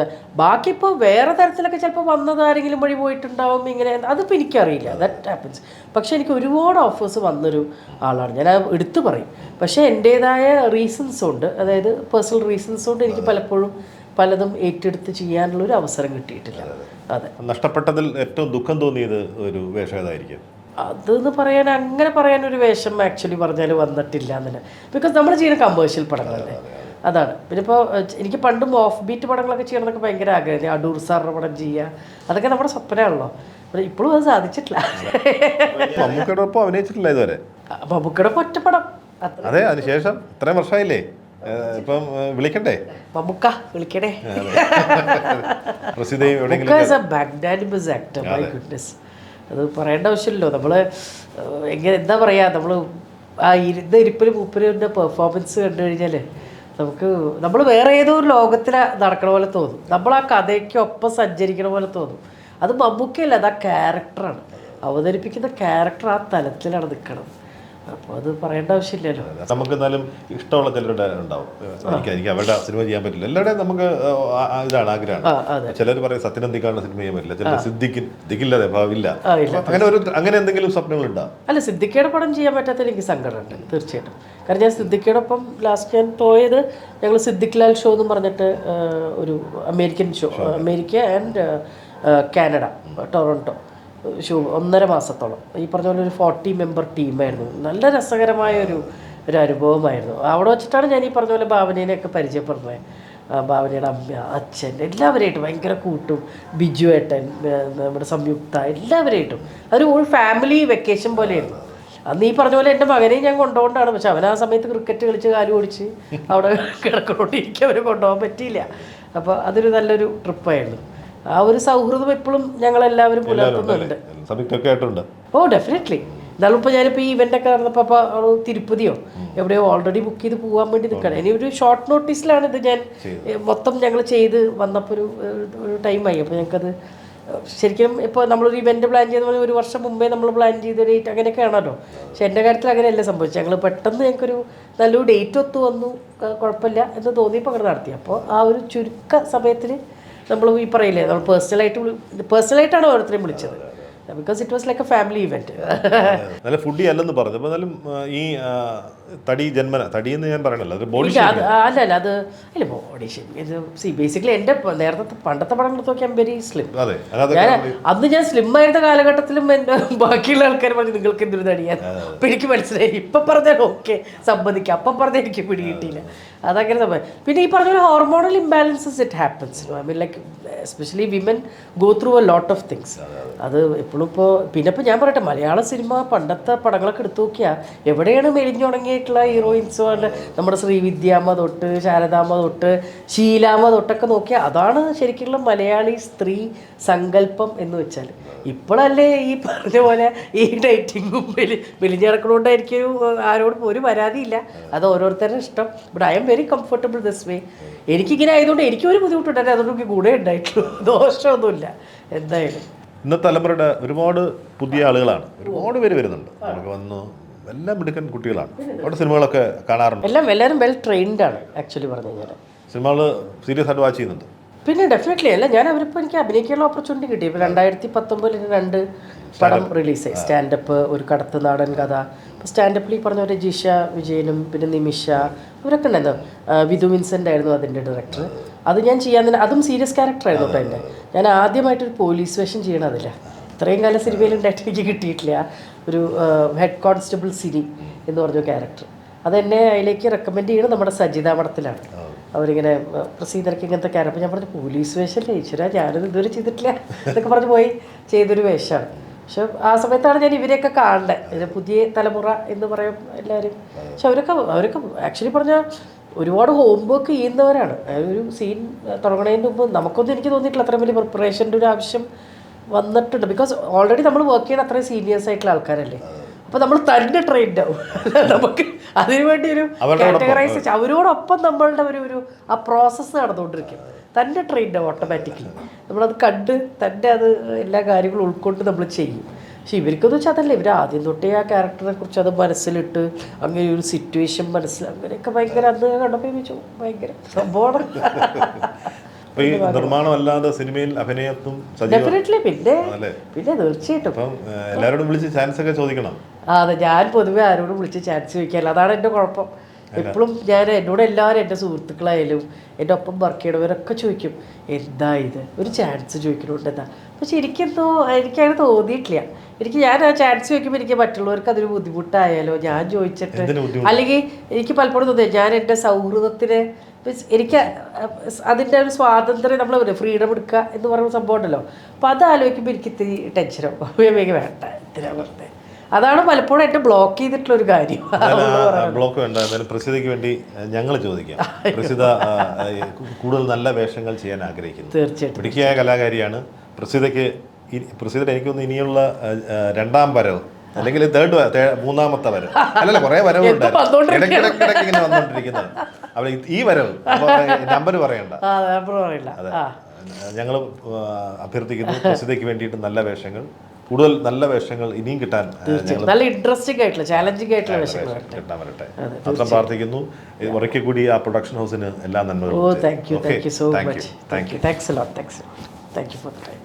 ബാക്കി ഇപ്പോൾ വേറെ തരത്തിലൊക്കെ ചിലപ്പോൾ വന്നത് ആരെങ്കിലും വഴി പോയിട്ടുണ്ടാവും, ഇങ്ങനെ അതിപ്പോൾ എനിക്കറിയില്ല, ദാറ്റ് ഹാപ്പൻസ്. പക്ഷേ എനിക്ക് ഒരുപാട് ഓഫേഴ്സ് വന്നൊരു ആളാണ് ഞാൻ, എടുത്തു പറയും. പക്ഷേ എൻ്റേതായ റീസൺസ് ഉണ്ട്, അതായത് പേഴ്സണൽ റീസൺസ് കൊണ്ട് എനിക്ക് പലപ്പോഴും പലതും ഏറ്റെടുത്ത് ചെയ്യാനുള്ളൊരു അവസരം കിട്ടിയിട്ടില്ല. അതെ. നഷ്ടപ്പെട്ടതിൽ ഏറ്റവും ദുഃഖം തോന്നിയത് ഒരു വേഷം ഏതായിരിക്കും? അതെന്ന് പറയാൻ അങ്ങനെ പറയാനൊരു വേഷം ആക്ച്വലി പറഞ്ഞാൽ വന്നിട്ടില്ല എന്നല്ല. ബിക്കോസ് നമ്മൾ ചെയ്യുന്ന കമേഴ്ഷ്യൽ പടങ്ങളല്ലേ, അതാണ്. പിന്നെ ഇപ്പോൾ എനിക്ക് പണ്ടും ഓഫ് ബീറ്റ് പടങ്ങളൊക്കെ ചെയ്യണമെന്നൊക്കെ ഭയങ്കര ആഗ്രഹം. അടൂർ സാറിൻ്റെ പടം ചെയ്യുക, അതൊക്കെ നമ്മുടെ സ്വപ്നമാണല്ലോ. ഇപ്പോഴും അത് സാധിച്ചിട്ടില്ല. മമ്മൂക്കയുടെ ഒപ്പം അഭിനയിച്ചിട്ടില്ല ഇതുവരെ. മമ്മൂക്കയുടെ ഒറ്റപ്പടം. അതെ, അതിനുശേഷം ഇത്രയും വർഷമായില്ലേ, ഇപ്പം വിളിക്കണ്ടേ? മമ്മൂക്ക വിളിക്കണേ. അത് പറയേണ്ട ആവശ്യമില്ലല്ലോ. നമ്മൾ എങ്ങനെ എന്താ പറയുക, ആ ഇരിപ്പിൽ മൂപ്പരിൻ്റെ പെർഫോമൻസ് കണ്ടു കഴിഞ്ഞാൽ നമ്മൾ വേറെ ഏതോ ഒരു ലോകത്തിൽ നടക്കണ പോലെ തോന്നും, നമ്മൾ ആ കഥയ്ക്കൊപ്പം സഞ്ചരിക്കണ പോലെ തോന്നും. അത് മമ്മൂക്കയല്ല, അത് ആ ക്യാരക്ടറാണ്, അവതരിപ്പിക്കുന്ന ക്യാരക്ടർ ആ തലത്തിലാണ് നിൽക്കണം. അപ്പോൾ അത് പറയേണ്ട ആവശ്യമില്ലല്ലോ. നമുക്ക് എന്നാലും ഇഷ്ടമുള്ള ചിലരുടെ ഉണ്ടാവും. എനിക്ക് അവരുടെ സിനിമ ചെയ്യാൻ പറ്റില്ല, എല്ലാവരുടെയും നമുക്ക് ഇതാണ് ആഗ്രഹമാണ്. ചിലർ പറയും സത്യനന്ദിക്കാരുടെ സിനിമ ചെയ്യാൻ പറ്റില്ല, ചിലർ സിദ്ദിഖില്ലാതെ ഭാവില്ല, അങ്ങനെ എന്തെങ്കിലും സ്വപ്നങ്ങളുണ്ടോ? അല്ല, സിദ്ദിഖയുടെ പടം ചെയ്യാൻ പറ്റാത്ത എനിക്ക് സങ്കടമുണ്ട് തീർച്ചയായിട്ടും. കാരണം ഞാൻ സിദ്ദിഖയോടൊപ്പം ലാസ്റ്റ് ഞാൻ പോയത് ഞങ്ങൾ സിദ്ദിഖ് ലാൽ ഷോ എന്ന് പറഞ്ഞിട്ട് ഒരു American show, America and Canada, Toronto show, 1.5 മാസത്തോളം. ഈ പറഞ്ഞ പോലെ ഒരു 40 മെമ്പർ ടീമായിരുന്നു. നല്ല രസകരമായ ഒരു അനുഭവമായിരുന്നു. അവിടെ വെച്ചിട്ടാണ് ഞാൻ ഈ പറഞ്ഞ പോലെ ഭാവനേനെയൊക്കെ പരിചയപ്പെടുന്നത്. ഭാവനയുടെ അമ്മ, അച്ഛൻ, എല്ലാവരായിട്ടും ഭയങ്കര കൂട്ടും. ബിജു ഏട്ടൻ, നമ്മുടെ സംയുക്ത, എല്ലാവരായിട്ടും അതൊരു ഒരു ഫാമിലി വെക്കേഷൻ പോലെയായിരുന്നു. അന്ന് ഈ പറഞ്ഞ പോലെ എൻ്റെ മകനെയും ഞാൻ കൊണ്ടുപോകൊണ്ടാണ്. പക്ഷെ അവൻ ആ സമയത്ത് ക്രിക്കറ്റ് കളിച്ച് കാല് ഓടിച്ച് അവിടെ കിടക്കണോണ്ട് എനിക്ക് അവരെ കൊണ്ടുപോകാൻ പറ്റിയില്ല. അപ്പോൾ അതൊരു നല്ലൊരു ട്രിപ്പായിരുന്നു. ആ ഒരു സൗഹൃദം എപ്പോഴും ഞങ്ങളെല്ലാവരും പുലർത്തുന്നുണ്ട്. ഓ ഡെഫിനറ്റ്ലി. എന്നാലും ഇപ്പോൾ ഞാനിപ്പോൾ ഈ ഇവൻ്റൊക്കെ നടന്നപ്പോൾ അപ്പോൾ തിരുപ്പതിയോ എവിടെയോ ഓൾറെഡി ബുക്ക് ചെയ്ത് പോകാൻ വേണ്ടി നിൽക്കണം. ഇനി ഒരു ഷോർട്ട് നോട്ടീസിലാണ് ഇത് ഞാൻ മൊത്തം ഞങ്ങൾ ചെയ്ത് വന്നപ്പോൾ ഒരു ടൈമായി. അപ്പോൾ ഞങ്ങൾക്കത് ശരിക്കും ഇപ്പോൾ നമ്മളൊരു ഇവൻ്റ് പ്ലാൻ ചെയ്ത 1 വർഷം മുമ്പേ നമ്മൾ പ്ലാൻ ചെയ്ത ഡേറ്റ് അങ്ങനെയൊക്കെ ആണല്ലോ. പക്ഷെ എൻ്റെ കാര്യത്തിൽ അങ്ങനെയല്ല സംഭവിച്ചത്. ഞങ്ങൾ പെട്ടെന്ന് ഞങ്ങൾക്കൊരു നല്ലൊരു ഡേറ്റ് ഒത്തു വന്നു, കുഴപ്പമില്ല എന്ന് തോന്നിയപ്പോൾ അങ്ങനെ നടത്തി. അപ്പോൾ ആ ഒരു ചുരുക്ക സമയത്തിൽ നമ്മൾ ഈ പറയില്ലേ, നമ്മൾ പേഴ്സണലായിട്ടാണ് ഓരോരുത്തരെയും വിളിച്ചത്. Because it was like A family event. നല്ല ഫുഡി അല്ലെന്ന് പറഞ്ഞു. അപ്പോൾ എന്നാലും ഈ തടി ജന്മന തടി എന്ന് ഞാൻ പറയണല്ലോ, അത് ബോഡി അല്ല അത് അല്ല ബോഡി ഷേപ്പ്. ഇത് ബേസിക്കലി എൻ്റെ നേരത്തെ പണ്ടത്തെ പടം എടുത്ത് നോക്കിയാൽ വെരി സ്ലിം. അന്ന് ഞാൻ സ്ലിം ആയിരുന്ന കാലഘട്ടത്തിലും എൻ്റെ ബാക്കിയുള്ള ആൾക്കാർ പറഞ്ഞു നിങ്ങൾക്ക് എന്തൊരു തടിയാണ്. അപ്പം എനിക്ക് മനസ്സിലായി. ഇപ്പം പറഞ്ഞാൽ ഓക്കെ സമ്മതിക്കാം, അപ്പം പറഞ്ഞാൽ എനിക്ക് പിടികിട്ടിയില്ല. അതങ്ങനെ സംഭവം. പിന്നെ ഈ പറഞ്ഞ പോലെ hormonal imbalances it happens. I mean like especially women go through a lot of things. അത് എപ്പോഴും പിന്നെ ഇപ്പോൾ ഞാൻ പറയട്ടെ, മലയാള സിനിമ പണ്ടത്തെ പടങ്ങളൊക്കെ എടുത്തു നോക്കിയാൽ എവിടെയാണ് മെലിഞ്ഞുണങ്ങിയിട്ടുള്ള ഹീറോയിൻസ്? നമ്മുടെ ശ്രീവിദ്യാമ്മ തൊട്ട് ശാരദാമ്മ തൊട്ട് ശീലാമ്മ തൊട്ടൊക്കെ നോക്കിയാൽ അതാണ് ശരിക്കുള്ള മലയാളി സ്ത്രീ സങ്കല്പം എന്ന് വെച്ചാൽ. ഇപ്പോഴല്ലേ ഈ പറഞ്ഞ പോലെ ഈ ഡേറ്റിങ്ങും മെലിഞ്ഞ് കിടക്കണോണ്ടായിരിക്കും ആരോടും ഒരു പരാതിയില്ല. അത് ഓരോരുത്തരുടെ ഇഷ്ടം. But I am very comfortable this way. എനിക്കിങ്ങനെ ആയതുകൊണ്ട് എനിക്കൊരു ബുദ്ധിമുട്ടുണ്ടായിരുന്നു, അതുകൊണ്ട് എനിക്ക് കൂടെ ഉണ്ടായിട്ടുള്ളൂ, ദോഷമൊന്നുമില്ല. എന്തായാലും ഇന്നത്തെ തലമുറയുടെ ഒരുപാട് പുതിയ ആളുകളാണ്, ഒരുപാട് പേര് വരുന്നുണ്ട്. നമുക്ക് വന്നു എല്ലാം മിടുക്കൻ കുട്ടികളാണ്. അവിടെ സിനിമകളൊക്കെ കാണാറുണ്ട്. എല്ലാവരും വെൽ ട്രെയിൻഡ് ആണ് ആക്ച്വലി പറഞ്ഞു കഴിഞ്ഞാൽ. സിനിമകൾ സീരിയസ് ആയിട്ട് വാച്ച് ചെയ്യുന്നുണ്ട്. പിന്നെ ഡെഫിനറ്റ്ലി അല്ല, ഞാൻ അവരിപ്പോൾ എനിക്ക് അഭിനയിക്കാനുള്ള ഓപ്പർച്യൂണിറ്റി കിട്ടി. ഇപ്പോൾ 2019 2 പടം റിലീസായി. സ്റ്റാൻഡപ്പ്, ഒരു കടത്ത് നാടൻ കഥ. ഇപ്പോൾ സ്റ്റാൻഡപ്പിൽ ഈ പറഞ്ഞ പോലെ ജിഷ വിജയനും പിന്നെ നിമിഷ ഇവരൊക്കെ ഉണ്ടായിരുന്നു. വിധു വിൻസെൻ്റ് ആയിരുന്നു അതിൻ്റെ ഡയറക്ടർ. അത് ഞാൻ ചെയ്യാൻ തന്നെ, അതും സീരിയസ് ക്യാരക്ടറായിരുന്നു കേട്ടോ. എൻ്റെ ഞാൻ ആദ്യമായിട്ടൊരു പോലീസ് വേഷം ചെയ്യണം അതില്ല. ഇത്രയും കാലം സിനിമയിൽ ഉണ്ടായിട്ട് എനിക്ക് കിട്ടിയിട്ടില്ല. ഒരു ഹെഡ് കോൺസ്റ്റബിൾ സിരി എന്ന് പറഞ്ഞ ക്യാരക്ടർ, അതെന്നെ അതിലേക്ക് റെക്കമെൻഡ് ചെയ്യുന്നത് നമ്മുടെ സജിത മഠത്തിലാണ്. അവരിങ്ങനെ പ്രസീതർക്ക് ഇങ്ങനത്തെ ക്യാരക്ടർ, അപ്പോൾ ഞാൻ പറഞ്ഞു പോലീസ് വേഷമല്ലേ ഈശ്വര, ഞാനത് ഇതുവരെ ചെയ്തിട്ടില്ല എന്നൊക്കെ പറഞ്ഞ് പോയി ചെയ്തൊരു വേഷമാണ്. പക്ഷെ ആ സമയത്താണ് ഞാൻ ഇവരെയൊക്കെ കാണേണ്ടത്, പുതിയ തലമുറ എന്ന് പറയും എല്ലാവരും. പക്ഷെ അവരൊക്കെ ആക്ച്വലി പറഞ്ഞാൽ ഒരുപാട് ഹോംവർക്ക് ചെയ്യുന്നവരാണ്. ഒരു സീൻ തുടങ്ങുന്നതിന് മുമ്പ് നമുക്കൊന്നും എനിക്ക് തോന്നിയിട്ടില്ല അത്രയും വലിയ പ്രിപ്പറേഷൻ്റെ ഒരു ആവശ്യം വന്നിട്ടുണ്ട്. ബിക്കോസ് ഓൾറെഡി നമ്മൾ വർക്ക് ചെയ്യുന്ന അത്രയും സീനിയേഴ്സ് ആയിട്ടുള്ള ആൾക്കാരല്ലേ. അപ്പോൾ നമ്മൾ തന്നെ ട്രെയിൻഡ് ആവും. നമുക്ക് അതിനുവേണ്ടി ഒരു കാറ്റഗറൈസ് അവരോടൊപ്പം നമ്മളുടെ ഒരു ആ പ്രോസസ്സ് നടന്നുകൊണ്ടിരിക്കും. തന്നെ ട്രെയിൻഡ് ആവും ഓട്ടോമാറ്റിക്കലി. നമ്മളത് കണ്ട് തന്നെ അത് എല്ലാ കാര്യങ്ങളും ഉൾക്കൊണ്ട് നമ്മൾ ചെയ്യും. പക്ഷെ ഇവർക്കെന്ന് വെച്ചാൽ അതല്ല, ഇവർ ആദ്യം തൊട്ടേ ആ ക്യാരക്ടറിനെ കുറിച്ച് അത് മനസ്സിലിട്ട് അങ്ങനെ ഒരു സിറ്റുവേഷൻ അങ്ങനെയൊക്കെ ഭയങ്കര അന്ന് കണ്ടപ്പോൾ വെച്ചു ഭയങ്കര സംഭവമാണ്. ഈ നിർമ്മാണം അല്ലാതെ സിനിമയിൽ അഭിനയത്തും ഡെഫിനറ്റ്ലി പിന്നെ തീർച്ചയായിട്ടും എല്ലാവരോടും വിളിച്ച് ചാൻസ് ഒക്കെ ചോദിക്കണം. അതെ, ഞാൻ പൊതുവെ ആരോടും വിളിച്ച് ചാൻസ് ചോദിക്കാറില്ല, അതാണ് എൻ്റെ കുഴപ്പം. എപ്പോഴും എന്നോട് എല്ലാവരും എൻ്റെ സുഹൃത്തുക്കളായാലും എൻ്റെ ഒപ്പം വർക്ക് ചെയ്യണവരൊക്കെ ചോദിക്കും എന്താ ഇത് ഒരു ചാൻസ് ചോദിക്കണോണ്ട് എന്താ. പക്ഷെ എനിക്കങ്ങനെ തോന്നിയിട്ടില്ല. ഞാൻ ആ ചാൻസ് ചോദിക്കുമ്പോൾ എനിക്ക് മറ്റുള്ളവർക്ക് അതൊരു ബുദ്ധിമുട്ടായാലോ ഞാൻ ചോദിച്ചിട്ട്, അല്ലെങ്കിൽ എനിക്ക് പലപ്പോഴും തോന്നിയത് ഞാൻ എൻ്റെ സൗഹൃദത്തിന് എനിക്ക് അതിൻ്റെ ഒരു സ്വാതന്ത്ര്യം നമ്മൾ പറയും ഫ്രീഡം എടുക്കുക എന്ന് പറയുന്ന സംഭവം ഉണ്ടല്ലോ. അപ്പോൾ അത് ആലോചിക്കുമ്പോൾ എനിക്ക് ഇത്തിരി ടെൻഷനാവും. വേണ്ട എന്തിനാ വെറുതെ. അതാണ് പലപ്പോഴും എന്നെ ബ്ലോക്ക് ചെയ്തിട്ടുള്ള ഒരു കാര്യം. ബ്ലോക്ക് വേണ്ട, എന്തായാലും പ്രസിദ്ധയ്ക്ക് വേണ്ടി ഞങ്ങൾ ചോദിക്കാം. പ്രസിദ്ധ കൂടുതൽ നല്ല വേഷങ്ങൾ ചെയ്യാൻ ആഗ്രഹിക്കുന്നു. തീർച്ചയായിട്ടും മിടുക്കിയായ കലാകാരിയാണ് പ്രസിദ്ധ. എനിക്കൊന്ന് ഇനിയുള്ള രണ്ടാം വരവ് അല്ലെങ്കിൽ മൂന്നാമത്തെ വരവ് അല്ലല്ല കുറേ വരവുണ്ടായിരുന്നു ഇടയ്ക്കിടയ്ക്ക് ഇങ്ങനെ വന്നുകൊണ്ടിരിക്കുന്നത്. അപ്പോൾ ഈ വരവ് നമ്പർ പറയണ്ട, അതെ ഞങ്ങൾ അഭ്യർത്ഥിക്കുന്നു പ്രസിദ്ധയ്ക്ക് വേണ്ടിയിട്ട് നല്ല വേഷങ്ങൾ, കൂടുതൽ നല്ല വേഷങ്ങൾ ഇനിയും കിട്ടാൻ നല്ല ഇൻട്രസ്റ്റിംഗ് ആയിട്ടുള്ള ചാലഞ്ചിങ് ആയിട്ടുള്ള വേഷങ്ങൾ കിട്ടാൻ വരട്ടെ മാത്രം പ്രാർത്ഥിക്കുന്നു. ഒരിക്കൽ കൂടി ആ പ്രൊഡക്ഷൻ ഹൗസിന് എല്ലാ നന്മകളും. Thank you so much. Thank you for the time.